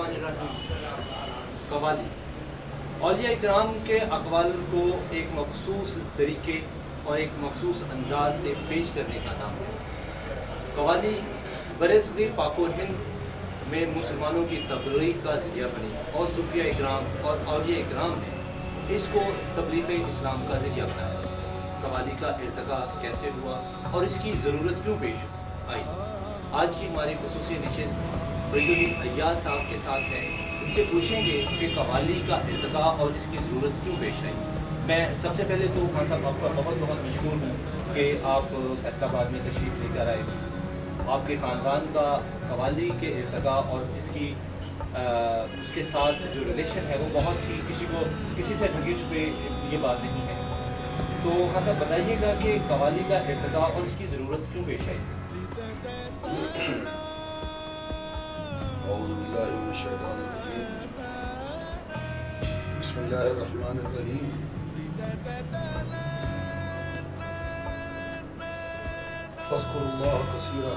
बिस्मिल्लाहिर्रहमानिर्रहीम। कवाली औलिया इकराम के अक़वाल को एक मखसूस तरीके और एक मखसूस अंदाज से पेश करने का नाम है। कवाली बरसग़ीर पाक व हिंद में मुसलमानों की तबलीग का ज़रिया बनी और सूफिया इकराम और औलिया इकराम ने इसको तबलीग इस्लाम का ज़रिया बनाया। कवाली का इर्तिका कैसे हुआ और इसकी ज़रूरत क्यों पेश आई, आज की हमारी ख़ुसूसी नशिस्त बदरुद्दीन अय्याज साहब के साथ है। उनसे पूछेंगे कि कवाली का इर्तिका और इसकी ज़रूरत क्यों पेश आई। मैं सबसे पहले तो खान साहब आपका बहुत बहुत मशहूर हूँ कि आप फैसलाबाद में तशरीफ़ लेकर आए। आपके ख़ानदान का कवाली के इर्तिका और इसकी उसके साथ जो रिलेशन है वो बहुत ही किसी से ढके छुपे ये बात नहीं है। तो खान साहब बताइएगा कि कवाली का इर्तिका और इसकी ज़रूरत क्यों पेश आई। बिस्मिल्लाहिर्रहमानिर्रहीम। फ़ज़्कुरुल्लाह कसीरा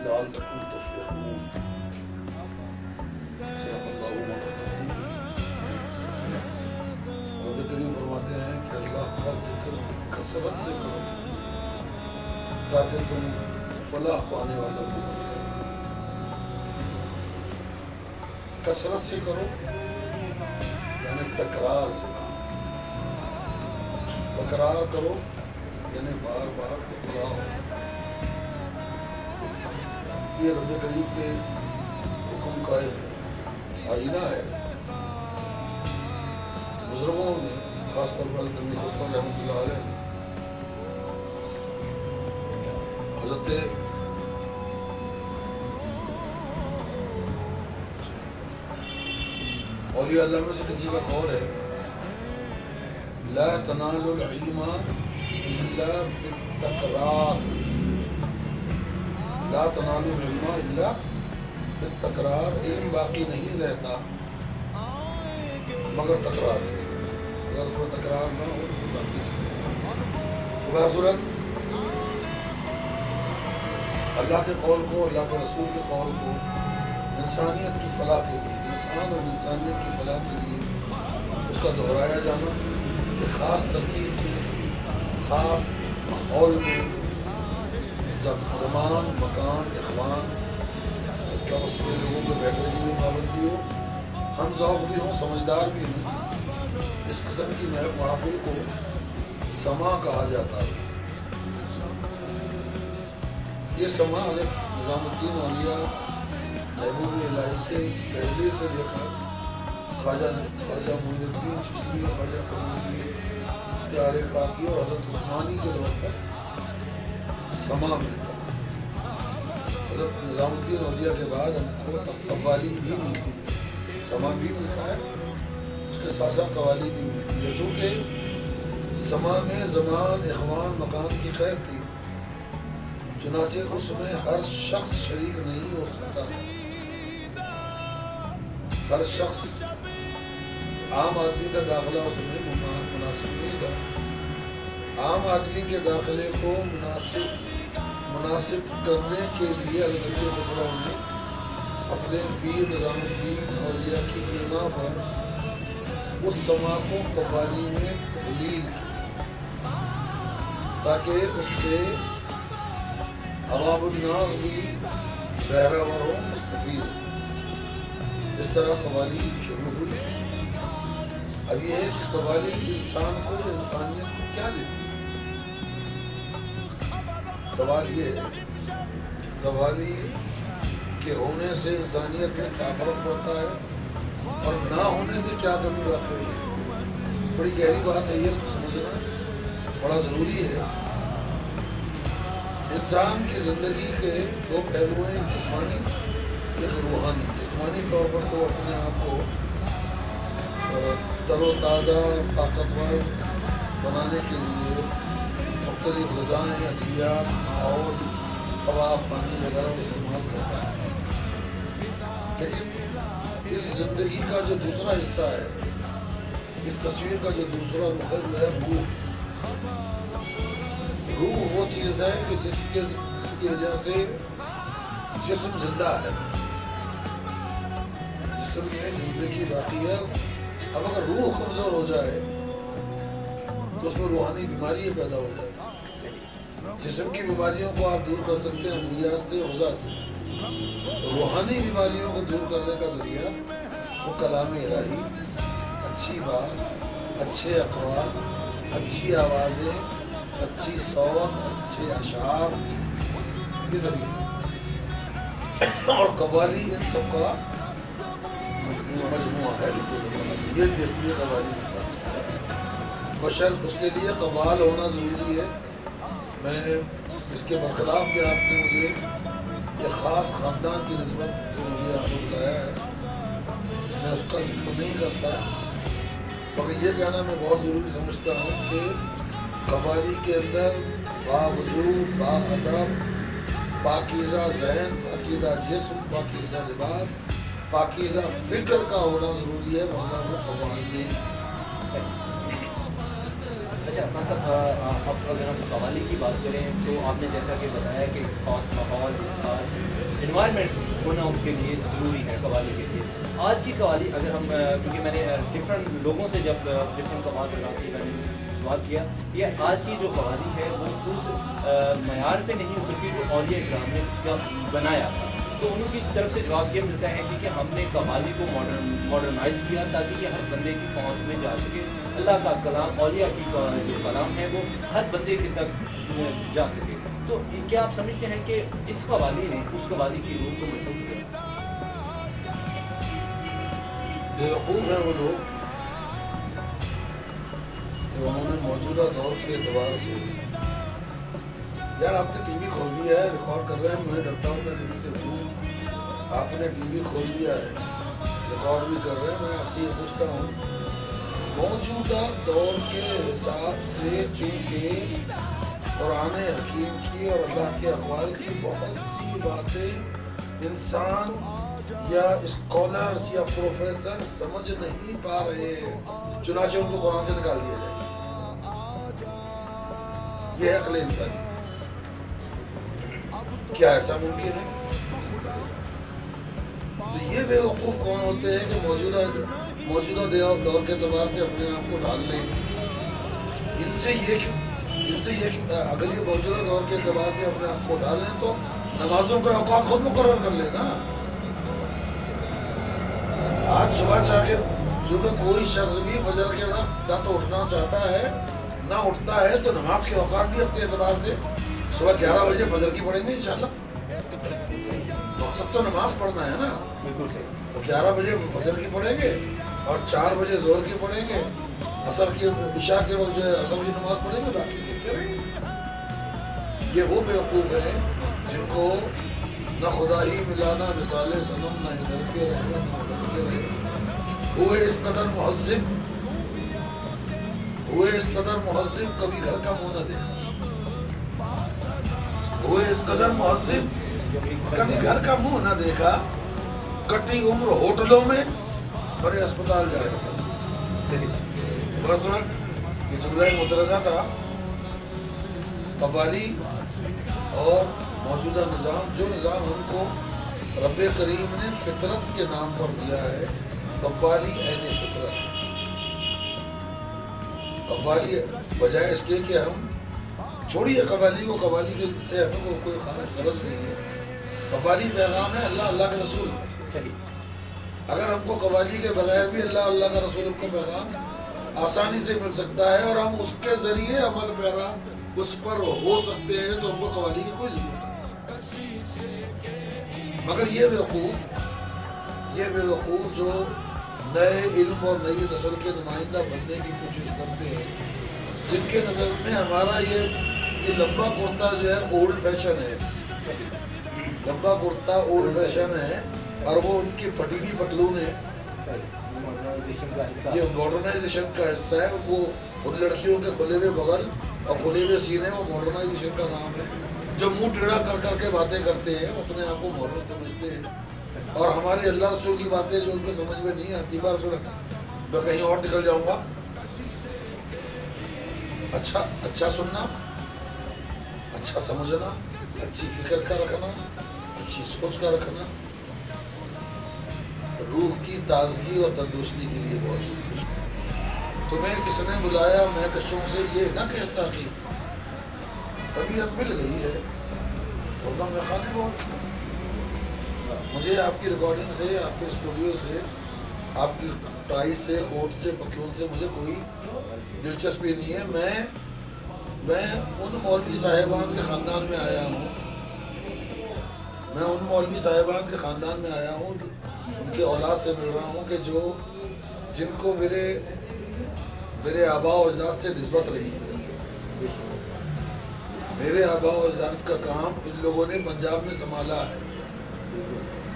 लअल्लकुम तुफ़्लिहून। सल्लल्लाहु अलैहि वसल्लम। रब करीम फरमाते हैं कि अल्लाह का जिक्र कसरत से करो ताकि तुम फलाह पाने वाला बन जाओ। कसरत से करो यानी तकरार से करो, तकरार करो यानी बार बार दोहराओ। ये रब करीम के हुक्म का एक आईना है। बुजुर्गों ने खासतौर पर रहमतुल्लाह अलैह हज़रत औलिया अल्लाह में से किसी का कौल है, ला तनालुल इल्मा इल्ला बित्तकरार, ला तनालुल इल्मा इल्ला बित्तकरार। इल्म बाकी नहीं रहता मगर तकरार, अगर उसमें तकरार ना हो तो बाकी नहीं। बहरसूरत अल्लाह के कौल को, अल्लाह के रसूल के कौल को इंसानियत की फलाह के लिए, इंसान और इंसानियत की फलाह के लिए उसका दोहराया जाना, एक ख़ास तरतीब में, ख़ास माहौल में, ज़मान मकान इख़वान उसके लोगों को बैठने की भी पाबंदी हो, हम ज़ौक़ भी हों, समझदार भी हों। इस किस्म की महफ़िल को समा कहा जाता है। ये समा निज़ामुद्दीन औलिया महबूब इलाही से पहले से लेकर ख्वाजा मोइनुद्दीन चिश्ती, ख्वाजा फरीदी, प्यारे काकी और हज़रत उस्मानी के दौर पर समा मिलता। हज़रत निज़ामुद्दीन औलिया के बाद हमको कव्वाली भी मिलती है, समा भी मिलता है, उसके साथ साथ कव्वाली भी मिलती है। चूँकि समा में ज़मान इख़वान मकान की खैर थी, चुनाचे उसमें हर शख्स शरीक नहीं हो सकता। हर शख्स आम आदमी का दाखिला उसमें मुनासिब नहीं था। आम आदमी के दाखिले को मुनासिब करने के लिए अल्लाह खुसरा ने अपने पीर निज़ामुद्दीन औलिया की ईमा पर उस समा को कव्वाली में तब्दील ताकि उससे अवामुन्नास भी बहरावर हो, मुस्तफ़ीद। इस तरह कव्वाली शुरू हुई। अब ये है कि कव्वाली इंसान को, इंसानियत को क्या देती है। सवाल ये है कव्वाली के होने से इंसानियत में क्या फर्क पड़ता है और ना होने से क्या कमी वाक़ई है। बड़ी गहरी बात है, ये समझना बड़ा ज़रूरी है। इंसान की ज़िंदगी के दो पहलू हैं, जिस्मानी एक रूहानी। जिस्मानी तौर पर तो अपने आप को तरोताज़ा ताकतवर बनाने के लिए मुख्तलिफ ग़िज़ाएँ, अद्वियात और हवा पानी वगैरह इस्तेमाल करता है। लेकिन इस ज़िंदगी का जो दूसरा हिस्सा है, इस तस्वीर का जो दूसरा रुख है रूह। रूह वो चीज़ है कि जिसकी वजह से जिस्म जिंदा है। जिस्म में जिंदगी बाकी है। अब अगर रूह कमजोर हो जाए तो उसमें रूहानी बीमारियां पैदा हो जाए। जिस्म की बीमारियों को आप दूर कर सकते हैं अमलियात से, वज़ा से। रूहानी बीमारियों को दूर करने का जरिया वो कलाम इलाही, अच्छी बात, अच्छे अक़वाल, अच्छी आवाज़ें, अच्छी सौत, अच्छे अशार, ये जरिए और कव्वाली इन सब का मजमुआ है। ये देखिए कव्वाली के साथ बशर उसके लिए कव्वाल होना ज़रूरी है। मैं इसके बरखिलाफ कि आपने मुझे एक ख़ास ख़ानदान की निस्बत से मुझे आपने बुलाया है, मैं उसका जिक्र नहीं करता, मगर ये कहना मैं बहुत ज़रूरी समझता हूँ कि कव्वाली के अंदर बावजूद बाअदब, पाकीज़ा ज़हन, पाकीज़ा जिस्म, पाकीज़ा लिबास, पाकीज़ा फ़िक्र का होना ज़रूरी है, वरना वो कव्वाल नहीं। अच्छा खान साहब, अब अगर हम कव्वाली की बात करें तो आपने जैसा कि बताया कि खास माहौल, खास इन्वायरमेंट होना उसके लिए ज़रूरी है कव्वाली के लिए। आज की कव्वाली अगर हम, क्योंकि मैंने डिफरेंट लोगों से जब डिफरेंट कव्वाल बनाने की मैंने सवाल किया, ये आज की जो कव्वाली है वो उस मयार पे नहीं उतरती जो औलिया इकराम ने बनाया था। तो उनकी तरफ से जवाब ये मिलता है कि हमने कव्वाली को मॉडर्नाइज किया ताकि ये हर बंदे की पहुंच में जा सके। अल्लाह का कलाम, औलिया की जो कलाम है वो हर बंदे के तक जा सके। तो क्या आप समझते हैं कि इस कव्वाली ने उस कव्वाली की रूह को महसूस किया? बेवकूफ़ है वो लोग जो उन्होंने मौजूदा दौर के एतबार से, यार आपने टीवी खोल दिया है, रिकॉर्ड कर रहे हैं, मैं डरता हूँ मैं टीवी से हूँ। आपने टीवी खोल दिया है, रिकॉर्ड भी कर रहे हैं, मैं आपसे ये पूछता हूँ मौजूदा दौर के हिसाब से चूँकि कुरान हकीम की और अल्लाह के अक़वाल की बहुत सी बातें इंसान या स्कॉलर्स या प्रोफेसर समझ नहीं पा रहे हैं, चुनाचे उनको कुरान से निकाल दिया जाए। ये है अक्ल इंसानी। क्या ऐसा मुमकिन है? तो ये बेवकूफ़ कौन होते हैं कि मौजूदा दौर के एतबार से अपने आप को ढाल लें? इनसे ये अगर ये मौजूदा दौर के एतबार से अपने आप को ढाल लें तो नमाजों का औकात खुद मुकर्रर कर लेना। आज सुबह चाहे जो कोई शख्स भी फजर के वक्त ना तो उठना चाहता है ना उठता है, तो नमाज के औकात भी अपने एतबार से सुबह 11 बजे फजर की पढ़ेंगे इंशाल्लाह। मकसद तो नमाज पढ़ना है ना, बिल्कुल सही। तो 11 बजे फजर की पढ़ेंगे और 4 बजे जोहर की पढ़ेंगे, असर की इशा के वक्त जो है असर की नमाज पढ़ेंगे, बाकी करेंगे। ये वो बेवकूफ़ है जिनको न खुदा ही मिलाना मिसाले सनम, न इधर के रहेगा न उधर के रहेगा। हुए इस कदर मुहज्जिब कभी घर का मुंह न देखा। हुए इस कदर मुहज्जिब कभी घर का मुंह न देखा। कटी उम्र होटलों में, बड़े अस्पताल जाएगा। बड़ा सुना ये जुमला मुतरज़ा था। कव्वाली और मौजूदा निज़ाम, जो निज़ाम हमको रब्बे करीम ने फितरत के नाम पर दिया है, कव्वाली ऐन फितरत। कव्वाली बजाय इसके कि हम छोड़िए कव्वाली को, कव्वाली के से हमें कोई खास गरज नहीं है। कव्वाली पैगाम है अल्लाह अल्लाह के रसूल। सही। अगर हमको कव्वाली के बगैर भी अल्लाह अल्लाह का रसूल को पैगाम आसानी से मिल सकता है और हम उसके ज़रिए अमल पैरा उस पर हो सकते हैं, तो हमको कव्वाली की कोई ज़रूरत नहीं। मगर ये बेवकूफ़ जो नए इल्म और नई नस्ल के नुमाइंदा बनने की कोशिश करते हैं, जिनके नज़र में हमारा ये लंबा कुर्ता जो है ओल्ड फैशन है, लंबा कुर्ता ओल्ड फैशन है, और वो उनकी फटीली पतलून है, ये मॉडर्नाइजेशन का हिस्सा है। वो उन लड़कियों के खुले हुए बगल और खुले हुए सीने, वो मॉडर्नाइजेशन का नाम है। जो मुंह टेढ़ा कर करके बातें करते हैं, अपने आप को मॉडर्न समझते हैं, और हमारे अल्लाह रसूल की बातें जो उनको समझ में नहीं आती, बार सुन मैं कहीं और निकल जाऊंगा। अच्छा सुनना, अच्छा समझना, अच्छी फिक्र का रखना, अच्छी सोच का रखना, روح کی تازگی اور تندرستی کے لیے بہت ضروری ہے۔ تمہیں کس نے بلایا میں کشوں سے یہ نہ کہتا کہ طبیعت مل گئی ہے ورنہ میں خالی بہت مجھے آپ کی ریکارڈنگ سے، آپ کے اسٹوڈیو سے، آپ کی ٹائی سے، کوٹ سے، پتلون سے مجھے کوئی دلچسپی نہیں ہے۔ میں ان مولوی صاحبان کے خاندان میں آیا ہوں، میں ان مولوی صاحبان کے خاندان میں آیا ہوں، ان کے اولاد سے مل رہا ہوں کہ جن کو میرے آباء و اجداد سے نسبت رہی ہے۔ میرے آباء و اجداد کا کام ان لوگوں نے پنجاب میں سنبھالا ہے،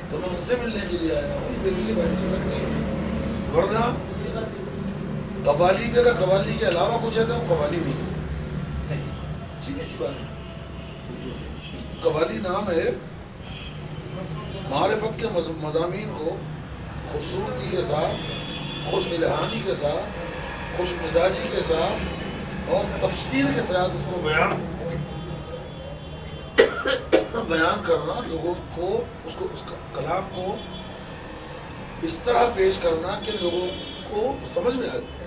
تو میں ان سے ملنے کے لیے آیا ہوں، میرے لیے بھائی سمجھ نہیں، ورنہ قوالی میرا قوالی کے علاوہ کچھ ہے تو قوالی نہیں ہے، سیدھی سی بات ہے۔ قوالی نام ہے معرفت کے مضامین کو خوبصورتی کے ساتھ، خوش الہانی کے ساتھ، خوش مزاجی کے ساتھ اور تفسیر کے ساتھ اس کو بیان کرنا، لوگوں کو اس کا کلام کو اس طرح پیش کرنا کہ لوگوں کو سمجھ میں آ جائے،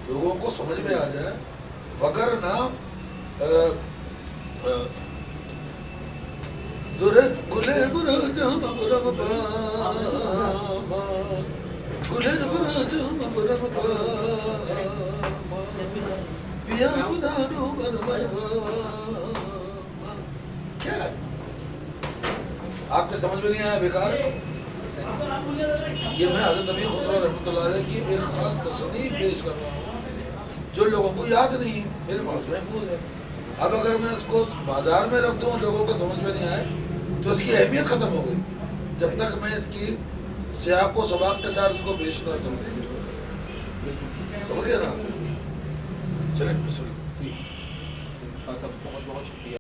لوگوں کو سمجھ میں آ جائے، وگرنہ کیا ہے؟ آپ کے سمجھ میں نہیں آیا بیکار؟ یہ میں حضرت امیر خسرو رحمۃ اللہ علیہ کی ایک خاص تصنیف پیش کر رہا ہوں جو لوگوں کو یاد نہیں، میرے پاس محفوظ ہے۔ اب اگر میں اس کو بازار میں رکھ دوں، لوگوں کو سمجھ میں نہیں آئے تو اس کی اہمیت ختم ہو گئی، جب تک میں اس کی سیاق و سباق کے ساتھ اس کو پیش نہ سمجھ گیا نا؟ چلیں بہت بہت شکریہ۔